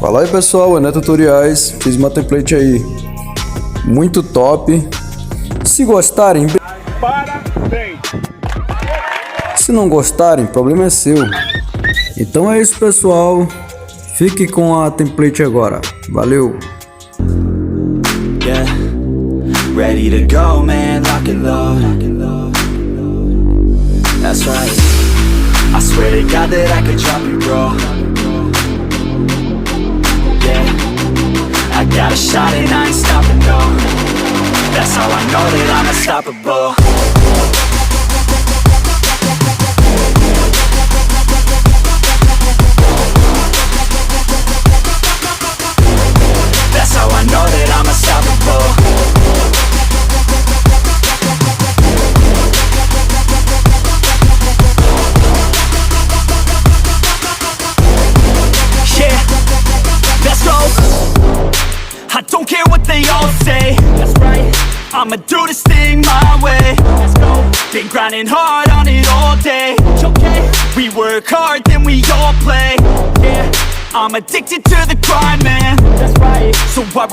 Fala aí pessoal, é Tutoriais, fiz uma template aí muito top. Se gostarem, parabéns. Se não gostarem, problema é seu. Então é isso pessoal, fique com a template agora, valeu. Yeah, ready to go man, lock and load. That's right, I swear to God that I could drop you bro. I got a shot and I ain't stopping, no. That's how I know that I'm unstoppable. That's how I know that I'm unstoppable. Yeah, let's go. I don't care what they all say. That's right, I'ma do this thing my way. Let's go. Been grinding hard on it all day. Okay, we work hard, then we all play. Yeah, I'm addicted to the grind, man. That's right, so I